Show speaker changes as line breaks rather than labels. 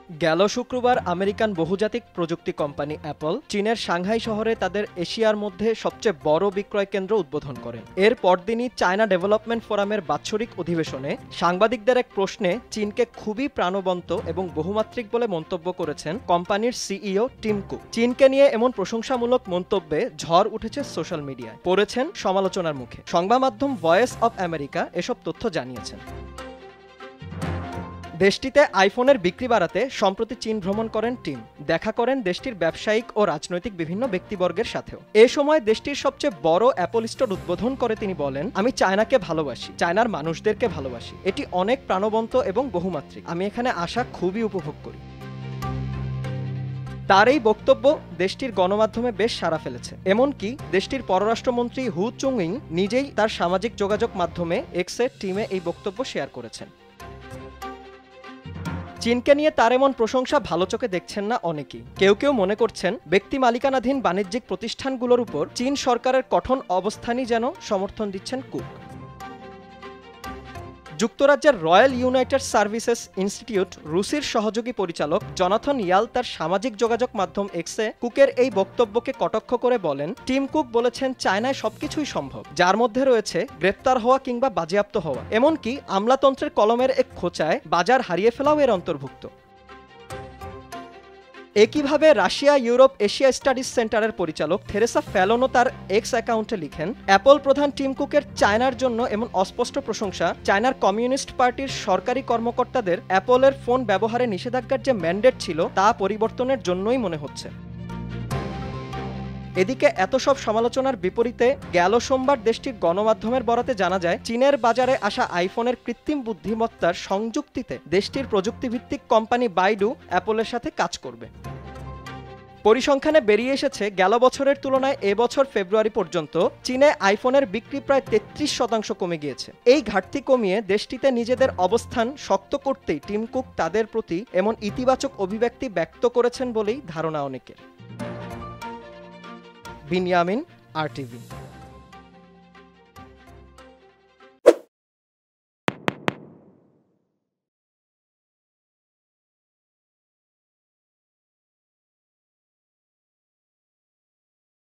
গেল শুক্রবার আমেরিকান বহুজাতিক প্রযুক্তি কোম্পানি অ্যাপল চীনের সাংহাই শহরে তাদের এশিয়ার মধ্যে সবচেয়ে বড় বিক্রয় কেন্দ্র উদ্বোধন করেন। এর পরদিনই চায়না ডেভেলপমেন্ট ফোরামের বাৎসরিক অধিবেশনে সাংবাদিকদের এক প্রশ্নে চীনকে খুবই প্রাণবন্ত এবং বহুমাত্রিক বলে মন্তব্য করেছেন কোম্পানির সিইও টিম কুক। চীনকে নিয়ে এমন প্রশংসামূলক মন্তব্যে ঝড় উঠেছে সোশ্যাল মিডিয়ায়, পড়েছেন সমালোচনার মুখে। সংবাদ মাধ্যম ভয়েস অব আমেরিকা এসব তথ্য জানিয়েছেন। দেশটিতে আইফোনের বিক্রি বাড়াতে সম্প্রতি চীন ভ্রমণ করেন টিম। দেখা করেন দেশটির ব্যবসায়িক ও রাজনৈতিক বিভিন্ন ব্যক্তিবর্গের সাথেও। এ সময় দেশটির সবচেয়ে বড় অ্যাপল স্টোর উদ্বোধন করে তিনি বলেন, আমি চায়নাকে ভালোবাসি, চায়নার মানুষদেরকে ভালোবাসি। এটি অনেক প্রাণবন্ত এবং বহুমাত্রিক। আমি এখানে আসা খুবই উপভোগ করি। তার এই বক্তব্য দেশটির গণমাধ্যমে বেশ সাড়া ফেলেছে। এমনকি দেশটির পররাষ্ট্রমন্ত্রী হু চুংইং নিজেই তার সামাজিক যোগাযোগ মাধ্যমে এক্সের টিমে এই বক্তব্য শেয়ার করেছেন। চীনকে নিয়ে তার এমন প্রশংসা ভালো চোখে দেখছেন না অনেকেই। কেউ কেউ মনে করছেন ব্যক্তি মালিকানাধীন বাণিজ্যিক প্রতিষ্ঠানগুলোর উপর চীন সরকারের কঠোর অবস্থানই যেন সমর্থন দিচ্ছেন কুক। যুক্তরাজ্যের রয়্যাল ইউনাইটেড সার্ভিসেস ইনস্টিটিউট রুসির সহযোগী পরিচালক জনাথন ইয়াল তার সামাজিক যোগাযোগ মাধ্যম এক্সে কুকের এই বক্তব্যকে কটাক্ষ করে বলেন, টিম কুক বলেছেন চায়নায় সবকিছুই সম্ভব, যার মধ্যে রয়েছে গ্রেপ্তার হওয়া কিংবা বাজেয়াপ্ত হওয়া। এমনকি আমলাতন্ত্রের কলমের এক খোঁচায় বাজার হারিয়ে ফেলাও এর অন্তর্ভুক্ত। একইভাবে রাশিয়া ইউরোপ এশিয়া স্টাডিজ সেন্টারের পরিচালক থেরেসা ফ্যালনও তার এক্স অ্যাকাউন্টে লিখেন, অ্যাপল প্রধান টিম কুকের চায়নার জন্য এমন অস্পষ্ট প্রশংসা চায়নার কমিউনিস্ট পার্টির সরকারি কর্মকর্তাদের অ্যাপলের ফোন ব্যবহারে নিষেধাজ্ঞার যে ম্যান্ডেট ছিল তা পরিবর্তনের জন্যই মনে হচ্ছে। এদিকে এত সব সমালোচনার বিপরীতে গেল সোমবার দেশটির গণমাধ্যমের বরাতে জানা যায়, চীনের বাজারে আসা আইফোনের কৃত্রিম বুদ্ধিমত্তার সংযুক্তিতে দেশটির প্রযুক্তিভিত্তিক কোম্পানি বাইডু অ্যাপলের সাথে কাজ করবে। পরিসংখ্যানে বেরিয়ে এসেছে, গেল বছরের তুলনায় এবছর ফেব্রুয়ারি পর্যন্ত চীনে আইফোনের বিক্রি প্রায় 33% কমে গিয়েছে। এই ঘাটতি কমিয়ে দেশটিতে নিজেদের অবস্থান শক্ত করতেই টিম কুক তাদের প্রতি এমন ইতিবাচক অভিব্যক্তি ব্যক্ত করেছেন বলেই ধারণা অনেকের। বিনিয়ামিন, RTV।